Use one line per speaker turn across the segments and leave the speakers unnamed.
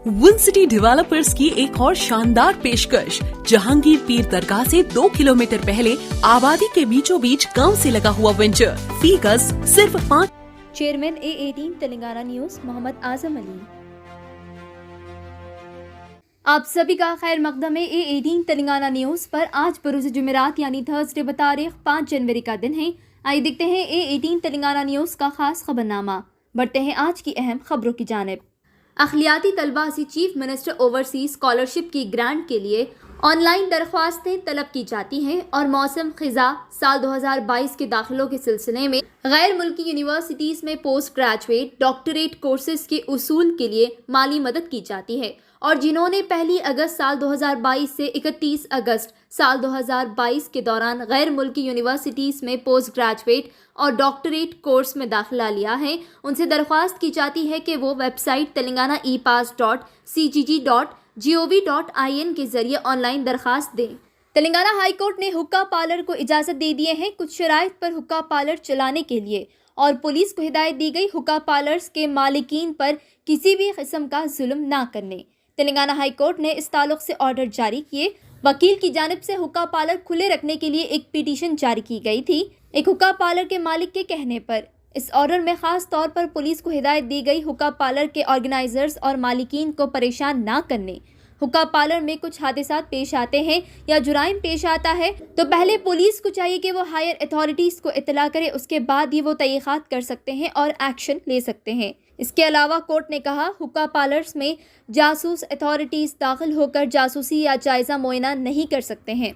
One city developers की एक और शानदार पेशकश। जहांगीर पीर दरगाह से 2 किलोमीटर पहले आबादी के बीचों बीच गांव से लगा हुआ वेंचर, फी गज सिर्फ 5।
Chairman A18 Telangana news Mohammad Azam Ali. आप सभी का खैर मकदम है। A18 तेलंगाना न्यूज पर आज बरोज़ जुमेरात यानी थर्सडे बतारीख 5 जनवरी का दिन है। आइए देखते हैं A18 तेलंगाना न्यूज का खास खबरनामा। बढ़ते हैं आज की अहम खबरों की जानिब। अखिलियाती तलबा से चीफ मिनिस्टर ओवरसीज स्कॉलरशिप की ग्रांट के लिए ऑनलाइन दरख्वास्तें तलब की जाती हैं और मौसम खिजा साल 2022 के दाखिलों के सिलसिले में गैर मुल्की यूनिवर्सिटीज़ में पोस्ट ग्रेजुएट डॉक्टरेट कोर्सेज के उसूल के लिए माली मदद की जाती है और जिन्होंने 1 अगस्त साल 2022 से 31 अगस्त साल 2022 के दौरान गैर मुल्की यूनिवर्सिटीज़ में पोस्ट ग्रेजुएट और डॉक्टरेट कोर्स में दाखिला लिया है, उनसे दरख्वास्त की जाती है कि वो वेबसाइट तेलंगाना epass.cgg.gov.in के जरिए ऑनलाइन दरख्वास्त दें। तेलंगाना हाई कोर्ट ने हुक्का पार्लर को इजाज़त दे दिए हैं कुछ शराइत पर हुक्का पार्लर चलाने के लिए और पुलिस को हिदायत दी गई हुक्का पार्लर्स के मालिकीन पर किसी भी किस्म का जुल्म ना करने। तेलंगाना हाई कोर्ट ने इस ताल्लुक से ऑर्डर जारी किए। वकील की जानिब से हुक्का पार्लर खुले रखने के लिए एक पिटीशन जारी की गई थी एक हुक्का पार्लर के मालिक के कहने पर। इस ऑर्डर में खास तौर पर पुलिस को हिदायत दी गई हुक्का पार्लर के ऑर्गेनाइजर्स और मालिकीन को परेशान ना करने। हुक्का पार्लर में कुछ हादसात पेश आते हैं या जुराइम पेश आता है तो पहले पुलिस को चाहिए कि वो हायर अथॉरिटीज़ को इत्तला करे, उसके बाद ही वो तहक़ीक़ात कर सकते हैं और एक्शन ले सकते हैं। इसके अलावा कोर्ट ने कहा हुक्का पार्लर्स में जासूस अथॉरिटीज़ दाखिल होकर जासूसी या जायज़ा मुआयना नहीं कर सकते हैं।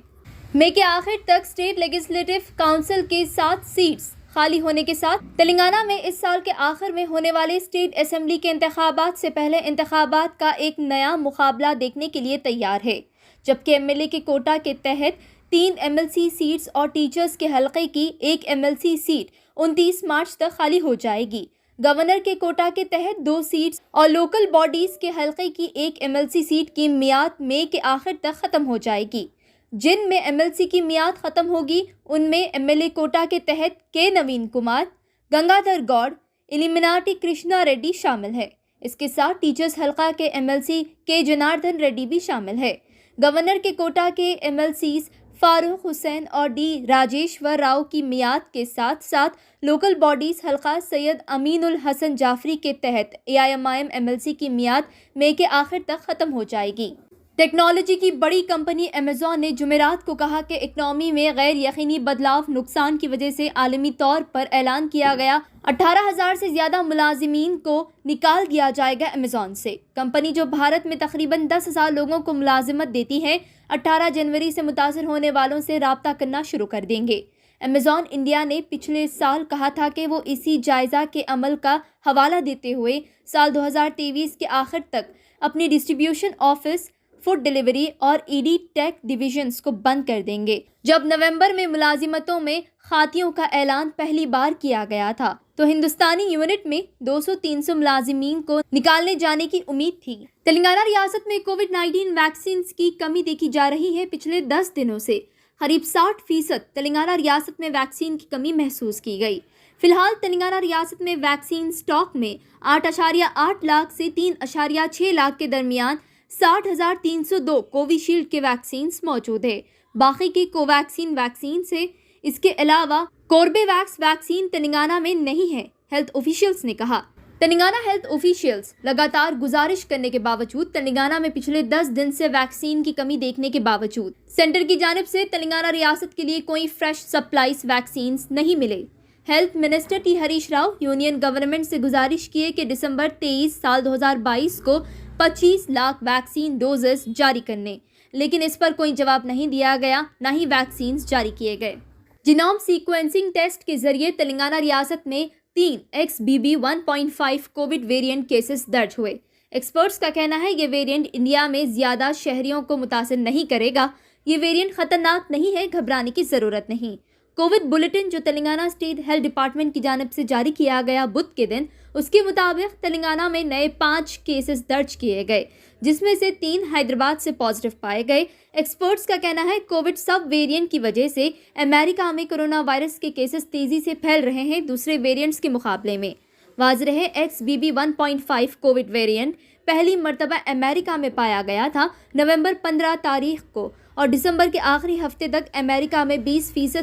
मई के आखिर तक स्टेट लेजिस्लेटिव काउंसिल के 7 सीट्स खाली होने के साथ तेलंगाना में इस साल के आखिर में होने वाले स्टेट असेंबली के इंतखाबात से पहले इंतखाबात का एक नया मुकाबला देखने के लिए तैयार है, जबकि MLA के कोटा के तहत 3 MLC सीट्स और टीचर्स के हलके की 1 MLC सीट 29 मार्च तक खाली हो जाएगी। गवर्नर के कोटा के तहत 2 सीट्स और लोकल बॉडीज के हलके की 1 MLC सीट की मियाद मई के आखिर तक ख़त्म हो जाएगी। जिन में MLC की मियाद ख़त्म होगी उनमें MLA कोटा के तहत के नवीन कुमार, गंगाधर गौड़, इलिमिनाटी कृष्णा रेड्डी शामिल है। इसके साथ टीचर्स हलका के MLC के जनार्दन रेड्डी भी शामिल है। गवर्नर के कोटा के MLCs फारूक हुसैन और D राजेश्वर राव की मियाद के साथ साथ लोकल बॉडीज हलका सैयद अमीनुल हसन जाफरी के तहत AIMIM MLC की मियाद मई के आखिर तक ख़त्म हो जाएगी। टेक्नोलॉजी की बड़ी कंपनी अमेज़ॉन ने जुमेरात को कहा कि इकनॉमी में गैर यकीनी बदलाव नुकसान की वजह से आलमी तौर पर ऐलान किया गया 18,000 से ज़्यादा मुलाजिमीन को निकाल दिया जाएगा अमेज़ॉन से। कंपनी जो भारत में तकरीबन 10,000 लोगों को मुलाजिमत देती है 18 जनवरी से मुतासर होने वालों से राब्ता करना शुरू कर देंगे। अमेज़ॉन इंडिया ने पिछले साल कहा था कि वो इसी जायज़ा के अमल का हवाला देते हुए साल 2023 के आखिर तक अपनी डिस्ट्रीब्यूशन ऑफिस, फूड डिलीवरी और ED टेक डिविजन्स को बंद कर देंगे। जब नवंबर में मुलाजिमतों में खातियों का ऐलान पहली बार किया गया था तो हिंदुस्तानी यूनिट में 200-300 मुलाजिमीन को निकालने जाने की उम्मीद थी। तेलंगाना रियासत में कोविड-19 वैक्सीन की कमी देखी जा रही है। पिछले 10 दिनों से करीब 60% तेलंगाना रियासत में वैक्सीन की कमी महसूस की गई। फिलहाल तेलंगाना रियासत में वैक्सीन स्टॉक में 8.8 लाख से 3.6 लाख के दरमियान 60,302 कोविशील्ड के वैक्सीन मौजूद है। बाकी की कोवैक्सीन वैक्सीन से इसके अलावा कोर्बेवैक्स वैक्सीन तेलंगाना में नहीं है, हेल्थ ऑफिशियल्स ने कहा। तेलंगाना हेल्थ ऑफिशियल्स लगातार गुजारिश करने के बावजूद तेलंगाना में पिछले 10 दिन से वैक्सीन की कमी देखने के बावजूद सेंटर की जानिब से तेलंगाना रियासत के लिए कोई फ्रेश सप्लाईज वैक्सीन नहीं मिले। Health minister T Harish Rao union government से गुजारिश किए कि दिसंबर 23 साल 2022 को 25 लाख वैक्सीन डोजेस जारी करने, लेकिन इस पर कोई जवाब नहीं दिया गया, न ही वैक्सीन जारी किए गए। जीनोम सीक्वेंसिंग टेस्ट के जरिए तेलंगाना रियासत में 3 XBB.1.5 कोविड वेरिएंट केसेस दर्ज हुए। एक्सपर्ट्स का कहना है ये वेरिएंट इंडिया में ज़्यादा शहरियों को मुतासिर नहीं करेगा। ये वेरिएंट खतरनाक नहीं है, घबराने की ज़रूरत नहीं। कोविड बुलेटिन जो तेलंगाना स्टेट हेल्थ डिपार्टमेंट की जानिब से जारी किया गया बुध के दिन, उसके मुताबिक तेलंगाना में नए 5 केसेस दर्ज किए गए, जिसमें से 3 हैदराबाद से पॉजिटिव पाए गए। एक्सपर्ट्स का कहना है कोविड सब वेरिएंट की वजह से अमेरिका में कोरोना वायरस के केसेस तेजी से फैल रहे हैं दूसरे वेरिएंट्स के मुकाबले में। वाज़ेह है XBB.1.5 कोविड वेरिएंट پہلی مرتبہ امریکہ میں پایا گیا تھا نومبر 15 تاریخ کو، اور دسمبر کے آخری ہفتے تک امریکہ میں 20%